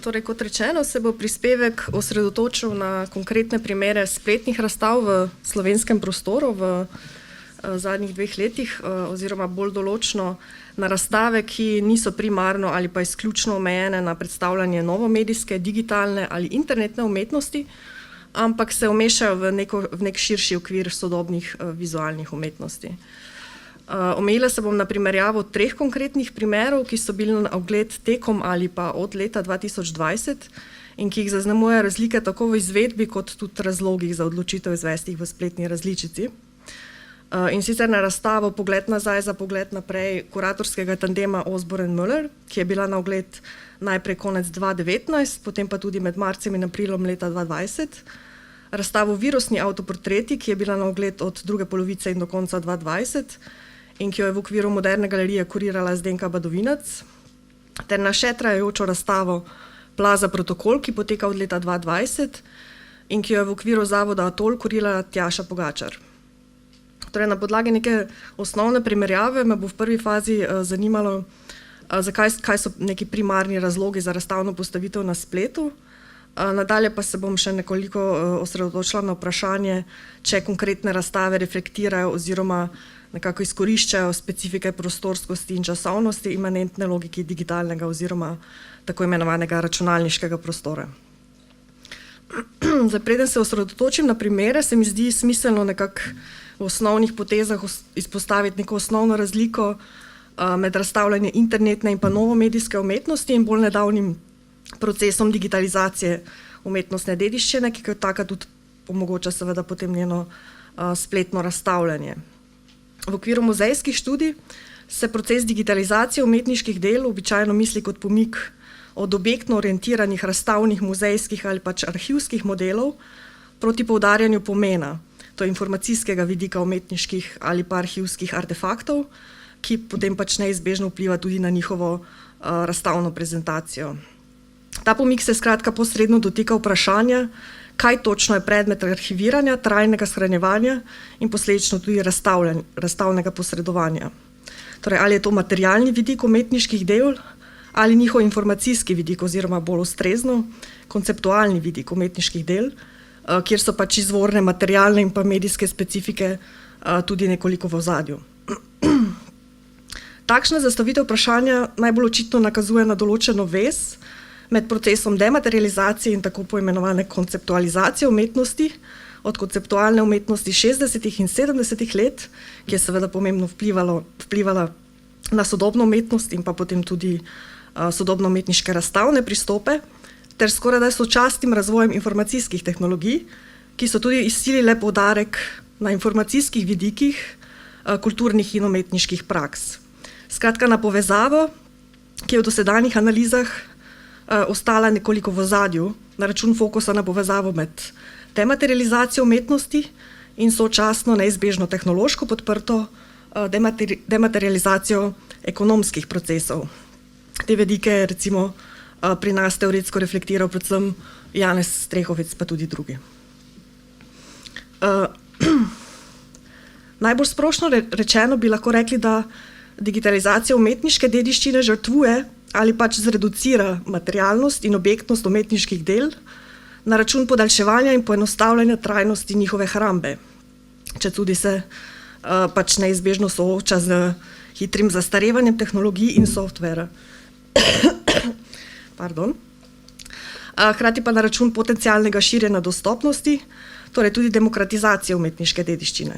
Torej, kot rečeno, se bo prispevek osredotočil na konkretne primere spletnih razstav v slovenskem prostoru v zadnjih 2 letih, oziroma bolj določno na razstave, ki niso primarno ali pa izključno omejene na predstavljanje novomedijske, digitalne ali internetne umetnosti, ampak se umešajo v nek širši okvir sodobnih vizualnih umetnosti. Omejila se bom na primerjavo 3 konkretnih primerov, ki so bili na ogled tekom ali pa od leta 2020 in ki jih zaznamujejo razlike tako v izvedbi kot tudi razlogih za odločitev izvesti jih v spletni različici. In sicer na razstavo Pogled nazaj za pogled naprej kuratorskega tandema Osborn & Müller, ki je bila na ogled najprej konec 2019, potem pa tudi med marcem in aprilom leta 2020. Razstavo Virusni avtoportreti, ki je bila na ogled od druge polovice in do konca 2020 in ki jo je v okviru Moderne galerije kurirala Zdenka Badovinac, ter na še trajajočo razstavo Plaza protokol, ki poteka od leta 2020 in ki jo je v okviru zavoda Atol kurirala Tjaša Pogačar. Torej, na podlagi neke osnovne primerjave me bo v prvi fazi zanimalo, kaj so neki primarni razlogi za razstavno postavitev na spletu. Nadalje pa se bom še nekoliko osredotočila na vprašanje, če konkretne razstave reflektirajo oziroma nekako izkoriščajo specifike prostorskosti in časovnosti imanentne logiki digitalnega oziroma tako imenovanega računalniškega prostora. Preden se osredotočim na primere, se mi zdi smiselno nekako v osnovnih potezah izpostaviti neko osnovno razliko med razstavljanjem internetne in pa novomedijske umetnosti in bolj nedavnim procesom digitalizacije umetnostne dediščine, ki kot taka tudi omogoča seveda potem njeno spletno razstavljanje. V okviru muzejskih študij se proces digitalizacije umetniških del običajno misli kot pomik od objektno orientiranih razstavnih muzejskih ali pač arhivskih modelov proti poudarjanju pomena, to je informacijskega vidika umetniških ali pa arhivskih artefaktov, ki potem pač neizbežno vpliva tudi na njihovo razstavno prezentacijo. Ta pomik se skratka posredno dotika vprašanja, kaj točno je predmet arhiviranja, trajnega shranjevanja in posledično tudi razstavnega posredovanja. Torej, ali je to materialni vidik umetniških del ali njihov informacijski vidik oziroma bolj ustrezno konceptualni vidik umetniških del, kjer so pač izvorne materialne in pa medijske specifike tudi nekoliko v ozadju. Takšna zastavitev vprašanja najbolj očitno nakazuje na določeno vez med procesom dematerializacije in tako poimenovane konceptualizacije umetnosti, od konceptualne umetnosti 60. in 70. let, ki je seveda pomembno vplivala na sodobno umetnost in pa potem tudi sodobno umetniške razstavne pristope, ter skorajda sočasnim razvojem informacijskih tehnologij, ki so tudi izsilile poudarek na informacijskih vidikih kulturnih in umetniških praks. Skratka, na povezavo, ki je v dosedanjih analizah ostala nekoliko v ozadju, na račun fokusa na povezavo med dematerializacijo umetnosti in sočasno neizbežno tehnološko podprto dematerializacijo ekonomskih procesov. Te vidike recimo pri nas teoretsko reflektiral predvsem Janez Strehovec, pa tudi drugi. Najbolj splošno rečeno bi lahko rekli, da digitalizacija umetniške dediščine žrtvuje ali pač zreducira materialnost in objektnost umetniških del na račun podaljševanja in poenostavljanja trajnosti njihove hrambe, četudi se pač neizbežno sooča z hitrim zastarevanjem tehnologij in softvera. Hkrati pa na račun potencialnega širjenja dostopnosti, torej tudi demokratizacije umetniške dediščine.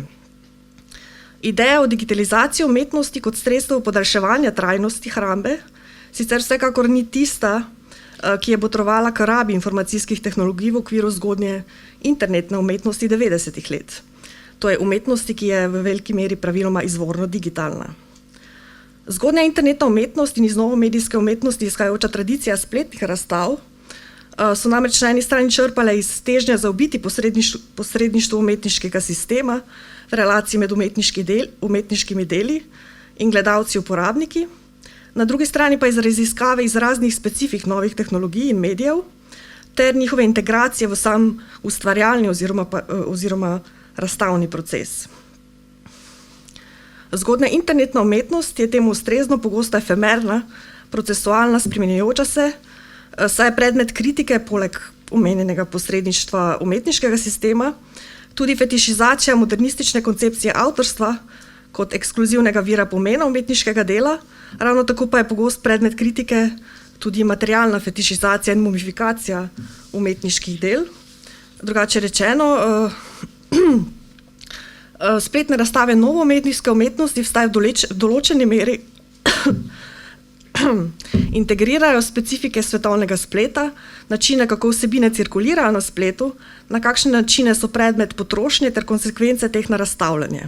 Ideja o digitalizaciji umetnosti kot sredstvo podaljševanja trajnosti hrambe sicer vsekakor ni tista, ki je botrovala k rabi informacijskih tehnologij v okviru zgodnje internetne umetnosti 90. let. To je umetnosti, ki je v veliki meri praviloma izvorno digitalna. Zgodnja internetna umetnost in iz novomedijske umetnosti izhajajoča tradicija spletnih razstav so namreč na eni strani črpale iz težnje zaobiti posredništvo umetniškega sistema v relaciji med umetniškimi deli in gledalci uporabniki, na drugi strani pa iz raziskave iz raznih specifik novih tehnologij in medijev ter njihove integracije v sam ustvarjalni oziroma razstavni proces. Zgodnja internetna umetnost je temu ustrezno pogosto efemerna, procesualna, spremenjajoča se, saj je predmet kritike poleg omenjenega posredništva umetniškega sistema tudi fetišizacija modernistične koncepcije avtorstva kot ekskluzivnega vira pomena umetniškega dela, ravno tako pa je pogost predmet kritike tudi materialna fetišizacija in mumifikacija umetniških del. Drugače rečeno, spletne razstave novoumetniške umetnosti vstaj v določeni meri integrirajo specifike svetovnega spleta, načine, kako vsebine cirkulirajo na spletu, na kakšne načine so predmet potrošnje ter konsekvence teh na razstavljanje.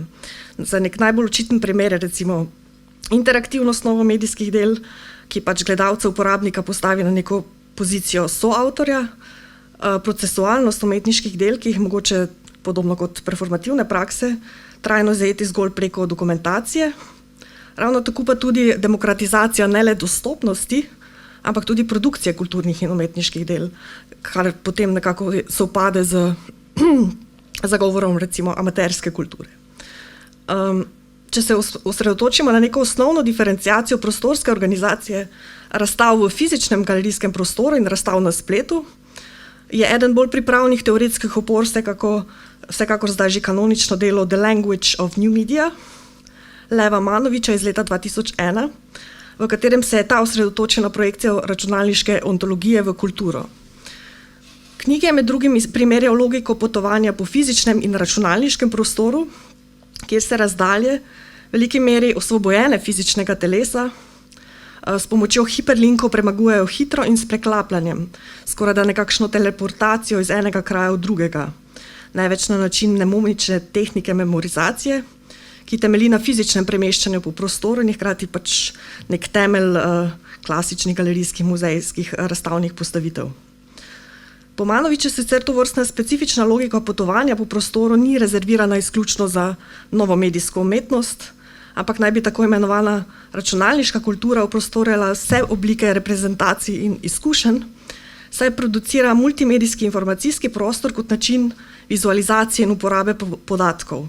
Za nek najbolj očiten primer je recimo interaktivnost novomedijskih del, ki pač gledalca uporabnika postavi na neko pozicijo soavtorja, procesualnost umetniških del, ki jih mogoče podobno kot performativne prakse trajno zajeti zgolj preko dokumentacije. Ravno tako pa tudi demokratizacija ne le dostopnosti, ampak tudi produkcije kulturnih in umetniških del, kar potem nekako sovpade z zagovorom recimo amaterske kulture. Če se osredotočimo na neko osnovno diferenciacijo prostorske organizacije razstav v fizičnem galerijskem prostoru in razstav na spletu, je eden bolj pripravnih teoretskih opor vsekakor zdaj že kanonično delo The Language of New Media Leva Manoviča iz leta 2001, v katerem se je ta osredotočil na projekcijo računalniške ontologije v kulturo. Knjige je med drugim primerjal logiko potovanja po fizičnem in računalniškem prostoru, kjer se razdalje v veliki meri osvobojene fizičnega telesa s pomočjo hiperlinkov premagujejo hitro in s preklapljanjem, skorajda nekakšno teleportacijo iz enega kraja v drugega, največ na način mnemonične tehnike memorizacije, ki temelji na fizičnem premeščanju po prostoru in hkrati pač nek temelj klasičnih galerijskih muzejskih razstavnih postavitev. Po Manoviču sicer tovrstna specifična logika potovanja po prostoru ni rezervirana izključno za novomedijsko umetnost, ampak naj bi tako imenovana računalniška kultura uprostorjala vse oblike reprezentacij in izkušenj, saj producira multimedijski informacijski prostor kot način vizualizacije in uporabe podatkov,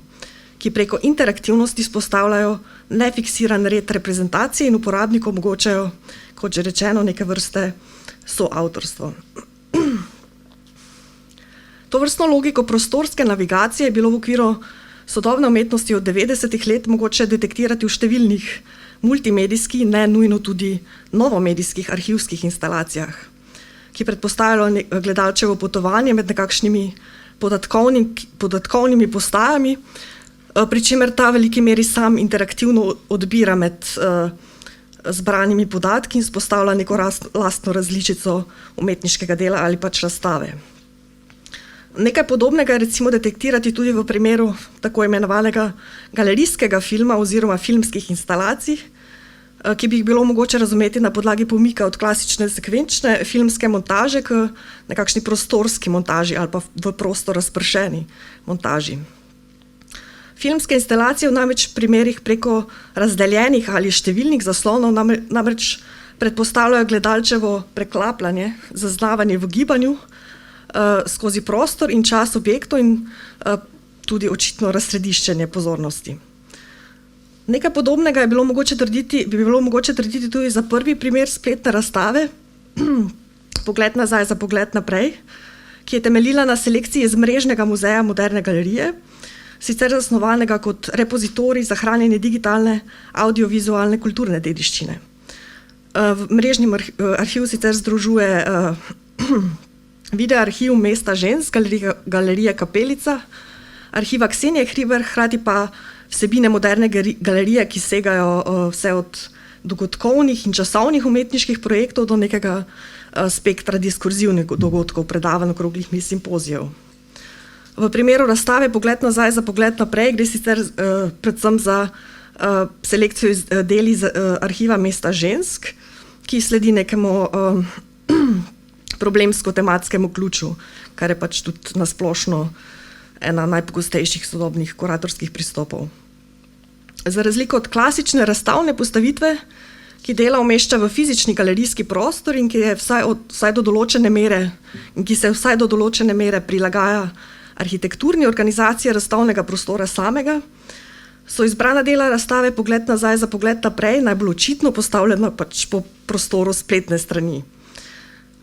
ki preko interaktivnosti izpostavljajo nefiksiran red reprezentacije in uporabniku omogočajo, kot že rečeno, neke vrste soavtorstvo. Tovrstno logiko prostorske navigacije je bilo v okviru sodobne umetnosti od 90-ih let mogoče detektirati v številnih multimedijskih, ne nujno tudi novomedijskih arhivskih instalacijah, ki predpostavljajo gledalčevo potovanje med nekakšnimi podatkovnimi postajami, pri čemer ta v veliki meri sam interaktivno odbira med zbranimi podatki in vzpostavlja neko lastno različico umetniškega dela ali pač razstave. Nekaj podobnega je recimo detektirati tudi v primeru tako imenovanega galerijskega filma oziroma filmskih instalacij, ki bi jih bilo mogoče razumeti na podlagi pomika od klasične sekvenčne filmske montaže k nekakšni prostorski montaži ali pa v prostor razpršeni montaži. Filmske instalacije v največ primerih preko razdeljenih ali številnih zaslonov namreč predpostavljajo gledalčevo preklapljanje, zaznavanje v gibanju skozi prostor in čas objektov in tudi očitno razsrediščenje pozornosti. Nekaj podobnega bi bilo mogoče trditi tudi za prvi primer spletne razstave, Pogled nazaj za pogled naprej, ki je temeljila na selekciji iz mrežnega muzeja Moderne galerije, sicer zasnovanega kot repozitorij za hranjenje digitalne audiovizualne kulturne dediščine. Mrežni arhiv sicer združuje videoarhiv Mesta žensk, galerije Kapelica, arhiva Ksenije Hriber, hkrati pa vsebine Moderne galerije, ki segajo vse od dogodkovnih in časovnih umetniških projektov do nekega spektra diskurzivnih dogodkov, predavanj, okroglih miz, simpozijev. V primeru razstave Pogled nazaj za pogled naprej gre sicer predvsem za selekcijo del iz arhiva Mesta žensk, ki sledi nekemu problemsko-tematskemu ključu, kar je pač tudi nasplošno ena najpogostejših sodobnih kuratorskih pristopov. Za razliko od klasične razstavne postavitve, ki dela umešča v fizični galerijski prostor in ki se vsaj do določene mere prilagaja arhitekturni organizaciji razstavnega prostora samega, so izbrana dela razstave Pogled nazaj za pogled naprej najbolj očitno postavljena pač po prostoru spletne strani.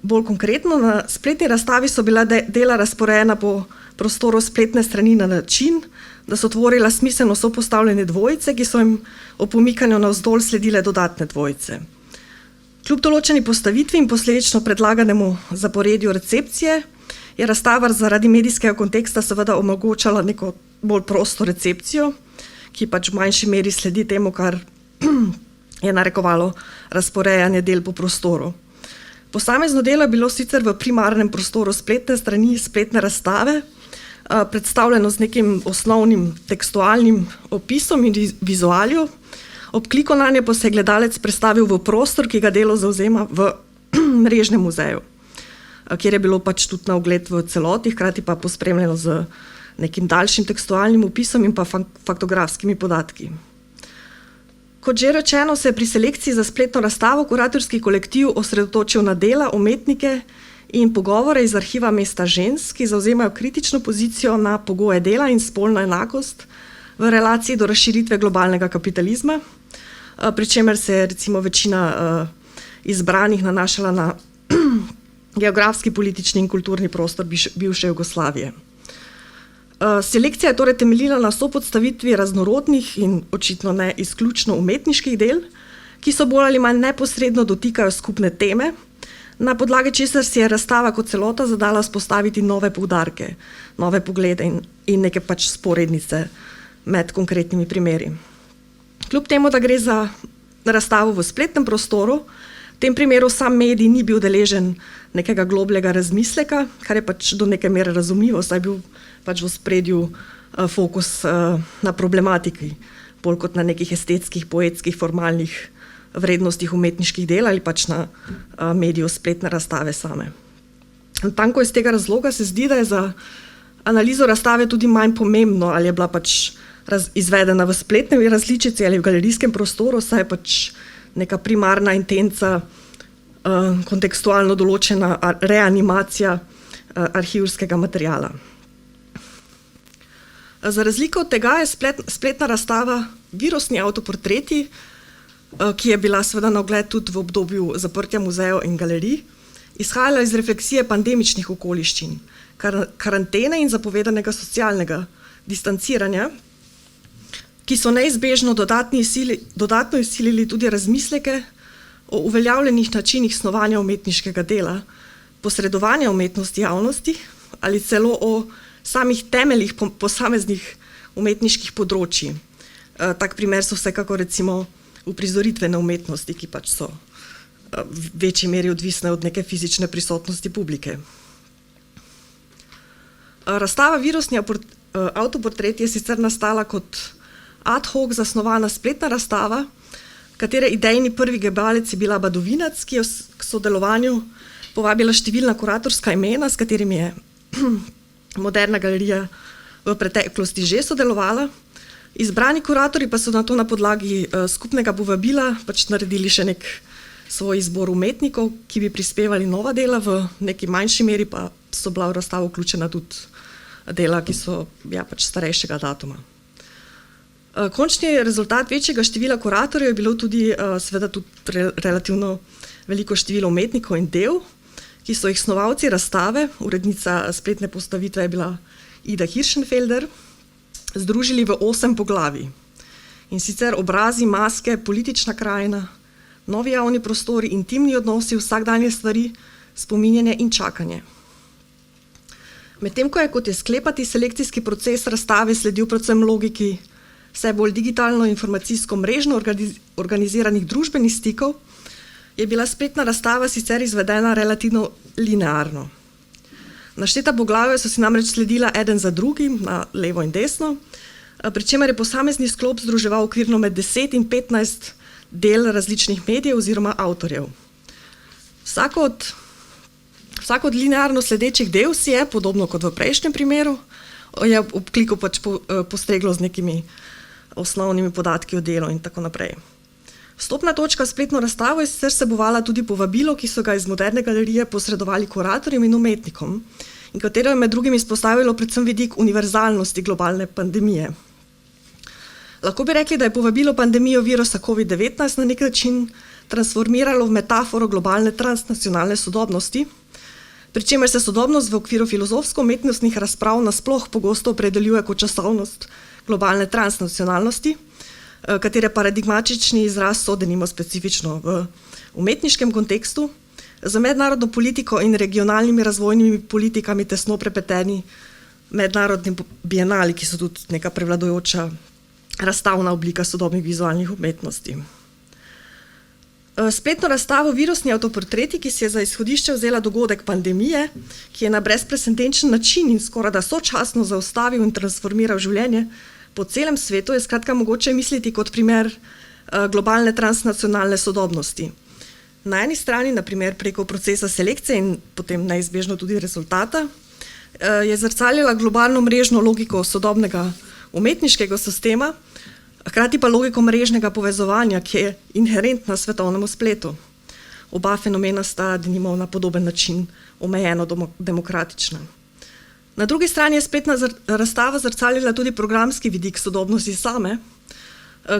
Bolj konkretno, na spletni razstavi so bila dela razporejena po prostoru spletne strani na način, da so tvorila smiselno sopostavljene dvojice, ki so jim ob pomikanju navzdol sledile dodatne dvojice. Kljub določeni postavitvi in posledično predlaganemu zaporedju recepcije je razstava zaradi medijskega konteksta seveda omogočala neko bolj prosto recepcijo, ki pač v manjši meri sledi temu, kar je narekovalo razporejanje del po prostoru. Posamezno delo je bilo sicer v primarnem prostoru spletne strani spletne razstave, predstavljeno z nekim osnovnim tekstualnim opisom in vizualjo. Ob kliku nanje pa se je gledalec prestavil v prostor, ki ga delo zavzema v mrežnem muzeju, kjer je bilo pač tudi na ogled v celoti, hkrati pa pospremljeno z nekim daljšim tekstualnim opisom in pa faktografskimi podatki. Kot že rečeno, se je pri selekciji za spletno razstavo kuratorski kolektiv osredotočil na dela, umetnike in pogovore iz arhiva Mesta žensk, ki zavzemajo kritično pozicijo na pogoje dela in spolno enakost v relaciji do razširitve globalnega kapitalizma, pri čemer se je recimo večina izbranih nanašala na geografski, politični in kulturni prostor bivše Jugoslavije. Selekcija je torej temeljila na sopodstavitvi raznorodnih in očitno ne izključno umetniških del, ki so bolj ali manj neposredno dotikajo skupne teme, na podlagi česar si je razstava kot celota zadala vzpostaviti nove poudarke, nove poglede in neke pač sporednice med konkretnimi primeri. Kljub temu, da gre za razstavo v spletnem prostoru, v tem primeru sam medij ni bil deležen nekega globljega razmisleka, kar je pač do neke mere razumljivo, saj je bil pač v spredju fokus na problematiki, bolj kot na nekih estetskih, poetskih, formalnih vrednostih umetniških del ali pač na mediju spletne razstave same. Tanko iz tega razloga se zdi, da je za analizo razstave tudi manj pomembno, ali je bila pač izvedena v spletni različici ali v galerijskem prostoru, saj je pač neka primarna intenca kontekstualno določena reanimacija arhivskega materiala. Za razliko od tega je spletna razstava Virusni avtoportreti, ki je bila seveda na ogled tudi v obdobju zaprtja muzejev in galerij, izhajala iz refleksije pandemičnih okoliščin, karantene in zapovedanega socialnega distanciranja, ki so neizbežno dodatno izsilili tudi razmisleke o uveljavljenih načinih snovanja umetniškega dela, posredovanja umetnosti javnosti ali celo o samih temeljih posameznih umetniških področji. Tak primer so vsekako recimo uprizoritvene umetnosti, ki pač so v večji meri odvisne od neke fizične prisotnosti publike. Razstava Virusni avtoportret je sicer nastala kot ad hoc zasnovana spletna razstava, katere idejni prvi gibalec je bila Badovinac, ki je k sodelovanju povabila številna kuratorska imena, s katerimi je Moderna galerija v preteklosti že sodelovala. Izbrani kuratorji pa so nato na podlagi skupnega povabila pač naredili še nek svoj izbor umetnikov, ki bi prispevali nova dela, v neki manjši meri pa so bila v razstavo vključena tudi dela, ki so pač starejšega datuma. Končni rezultat večjega števila kuratorjev je bilo tudi seveda tudi relativno veliko število umetnikov in del, ki so jih snovalci razstave, urednica spletne postavitve je bila Ida Hirschenfelder, združili v 8 poglavij. In sicer obrazi, maske, politična krajina, novi javni prostori, intimni odnosi, vsakdanje stvari, spominjanje in čakanje. Medtem ko je, kot je sklepati, selekcijski proces razstave sledil predvsem logiki vse bolj digitalno-informacijsko mrežno organiziranih družbenih stikov, je bila spletna razstava sicer izvedena relativno linearno. Našteta poglavja so si namreč sledila eden za drugim, na levo in desno, pri čemer je posamezni sklop združeval okvirno med 10 in 15 del različnih medijev oziroma avtorjev. Vsak od linearno sledečih del si je, podobno kot v prejšnjem primeru, je ob kliku pač postreglo z nekimi osnovnimi podatki o delu in tako naprej. Vstopna točka spletno razstavo je sicer vsebovala tudi povabilo, ki so ga iz Moderne galerije posredovali kuratorjem in umetnikom, in katero je med drugim izpostavilo predvsem vidik univerzalnosti globalne pandemije. Lahko bi rekli, da je povabilo pandemijo virusa COVID-19 na nek način transformiralo v metaforo globalne transnacionalne sodobnosti, pri čemer se sodobnost v okviru filozofsko-umetnostnih razprav nasploh pogosto opredeljuje kot časovnost globalne transnacionalnosti, katere paradigmatični izraz so denimo specifično v umetniškem kontekstu, za mednarodno politiko in regionalnimi razvojnimi politikami tesno prepleteni mednarodni bienali, ki so tudi neka prevladujoča razstavna oblika sodobnih vizualnih umetnosti. Spletno razstavo Virusni avtoportreti, ki si je za izhodišče vzela dogodek pandemije, ki je na brezprecedenčen način in skorajda sočasno zaustavil in transformiral življenje po celem svetu, je skratka mogoče misliti kot primer globalne transnacionalne sodobnosti. Na eni strani, na primer preko procesa selekcije in potem neizbežno tudi rezultata, je zrcalila globalno mrežno logiko sodobnega umetniškega sistema, hkrati pa logiko mrežnega povezovanja, ki je inherentna svetovnemu spletu. Oba fenomena sta denimo na podoben način omejeno demokratična. Na drugi strani je spletna razstava zrcalila tudi programski vidik sodobnosti same,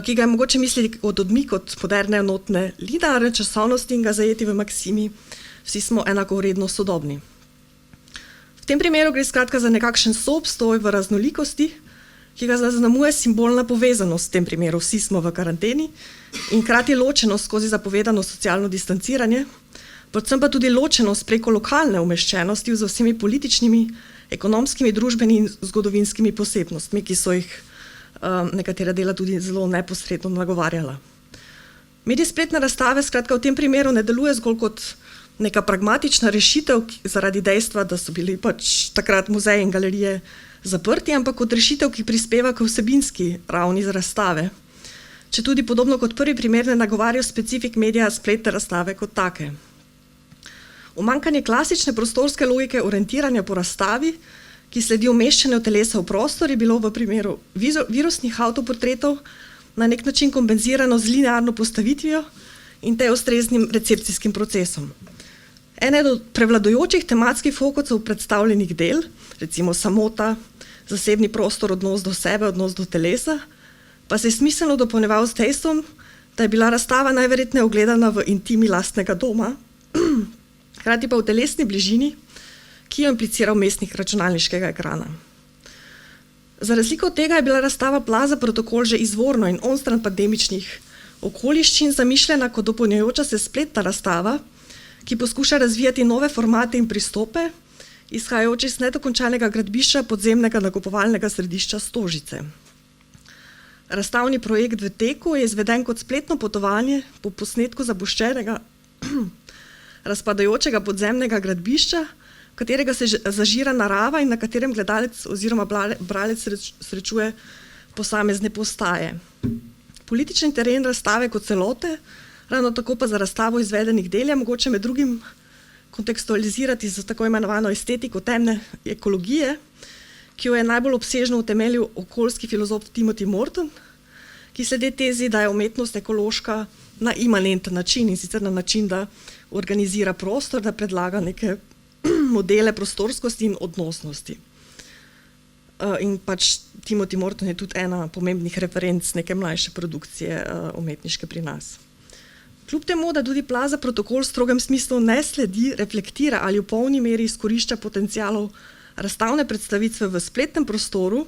ki ga je mogoče misliti kot odmik od moderne enotne linearne časovnosti in ga zajeti v maksimi vsi smo enakovredno sodobni. V tem primeru gre skratka za nekakšen soobstoj v raznolikosti, ki ga zaznamuje simbolna povezanost, v tem primeru vsi smo v karanteni, in hkrati ločenost skozi zapovedano socialno distanciranje, predvsem pa tudi ločenost preko lokalne umeščenosti z vsemi političnimi, ekonomskimi, družbenimi in zgodovinskimi posebnostmi, ki so jih nekatera dela tudi zelo neposredno nagovarjala. Medij spletne razstave skratka v tem primeru ne deluje zgolj kot neka pragmatična rešitev zaradi dejstva, da so bili pač takrat muzeji in galerije zaprti, ampak kot rešitev, ki prispeva k vsebinski ravni razstave, če tudi podobno kot prvi primer ne nagovarja specifik medija spletne razstave kot take. Umanjkanje klasične prostorske logike orientiranja po razstavi, ki sledi umeščanju telesa v prostor, je bilo v primeru virusnih avtoportretov na nek način kompenzirano z linearno postavitvijo in te ustreznim recepcijskim procesom. Eden od prevladujočih tematskih fokusov predstavljenih del, recimo samota, zasebni prostor, odnos do sebe, odnos do telesa, pa se je smiselno dopolnjeval s dejstvom, da je bila razstava najverjetneje ogledana v intimi lastnega doma, hkrati pa v telesni bližini, ki jo implicira vmesnik računalniškega ekrana. Za razliko od tega je bila razstava Plaza protokol že izvorno in onstran pandemičnih okoliščin zamišljena kot dopolnjujoča se spletna razstava, ki poskuša razvijati nove formate in pristope, izhajajoč iz nedokončanega gradbišča podzemnega nakupovalnega središča Stožice. Razstavni projekt v teku je izveden kot spletno potovanje po posnetku zapuščenega razpadajočega podzemnega gradbišča, katerega se zažira narava in na katerem gledalec oziroma bralec srečuje posamezne postaje. Politični teren razstave kot celote, ravno tako pa za razstavo izvedenih del je mogoče med drugim kontekstualizirati za tako imenovano estetiko temne ekologije, ki jo je najbolj obsežno utemeljil okoljski filozof Timothy Morton, ki sledi tezi, da je umetnost ekološka na imanenten način in sicer na način, da organizira prostor, da predlaga neke modele prostorskosti in odnosnosti. In pač Timothy Morton je tudi ena pomembnih referenc neke mlajše produkcije umetniške pri nas. Kljub temu, da tudi Plaza protokol v strogem smislu ne sledi, reflektira ali v polni meri izkorišča potencialov razstavne predstavitve v spletnem prostoru,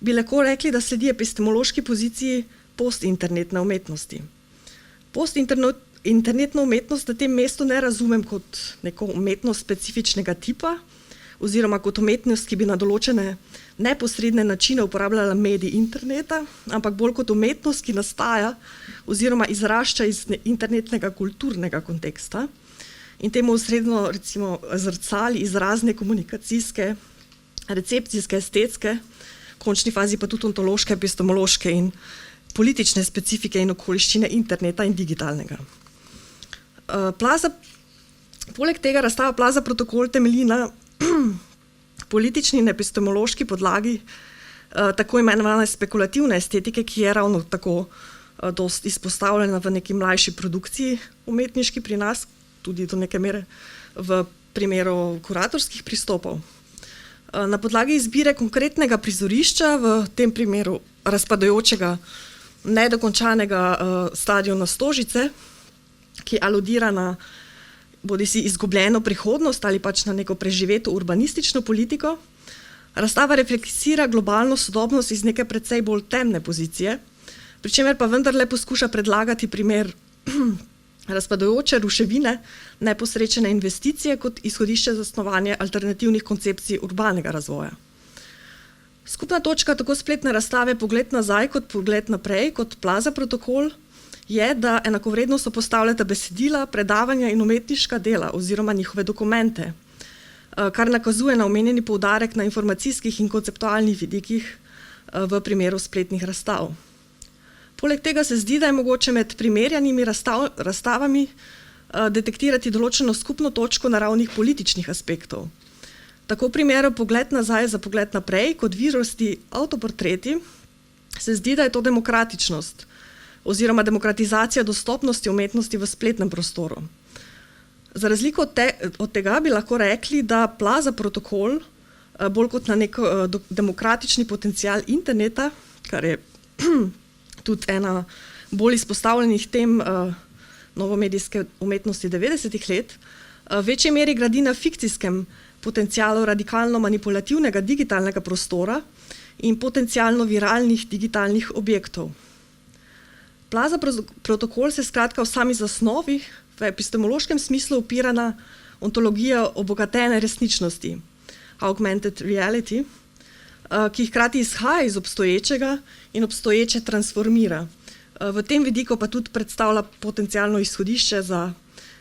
bi lahko rekli, da sledi epistemološki poziciji postinternetne umetnosti. Internetno umetnost na tem mestu ne razumem kot neko umetnost specifičnega tipa oziroma kot umetnost, ki bi na določene neposredne načine uporabljala medij interneta, ampak bolj kot umetnost, ki nastaja oziroma izrašča iz internetnega kulturnega konteksta in temu osrednjo recimo zrcali izrazne komunikacijske, recepcijske, estetske, v končni fazi pa tudi ontološke, epistemološke in politične specifike in okoliščine interneta in digitalnega. Poleg tega razstava Plaza protokol temelji na politični in epistemološki podlagi tako imenovane spekulativne estetike, ki je ravno tako dosti izpostavljena v neki mlajši produkciji umetniški pri nas, tudi do neke mere v primeru kuratorskih pristopov. Na podlagi izbire konkretnega prizorišča, v tem primeru razpadajočega, nedokončanega stadiona Stožice, ki aludira na bodisi izgubljeno prihodnost ali pač na neko preživeto urbanistično politiko, razstava refleksira globalno sodobnost iz neke precej bolj temne pozicije, pri čemer pa vendarle poskuša predlagati primer razpadajoče ruševine, neposrečene investicije kot izhodišče za snovanje alternativnih koncepcij urbanega razvoja. Skupna točka tako spletne razstave Pogled nazaj kot Pogled naprej kot Plaza protokol je, da enakovredno sopostavljata besedila, predavanja in umetniška dela oziroma njihove dokumente, kar nakazuje na omenjeni poudarek na informacijskih in konceptualnih vidikih v primeru spletnih razstav. Poleg tega se zdi, da je mogoče med primerjanimi razstavami detektirati določeno skupno točko na ravnih političnih aspektov. Tako v primeru Pogled nazaj za Pogled naprej kot Virosti avtoportreti se zdi, da je to demokratičnost oziroma demokratizacija dostopnosti umetnosti v spletnem prostoru. Za razliko od tega bi lahko rekli, da Plaza protokol bolj kot na nek demokratični potencial interneta, kar je tudi ena bolj izpostavljenih tem novomedijske umetnosti 90-ih let, v večji meri gradi na fikcijskem potencialu radikalno manipulativnega digitalnega prostora in potencialno viralnih digitalnih objektov. Plaza protokol se skratka v sami zasnovi v epistemološkem smislu opira na ontologijo obogatene resničnosti, augmented reality, ki hkrati izhaja iz obstoječega in obstoječe transformira. V tem vidiku pa tudi predstavlja potencialno izhodišče za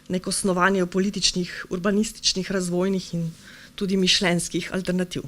neko snovanje političnih, urbanističnih, razvojnih in tudi mišljenjskih alternativ.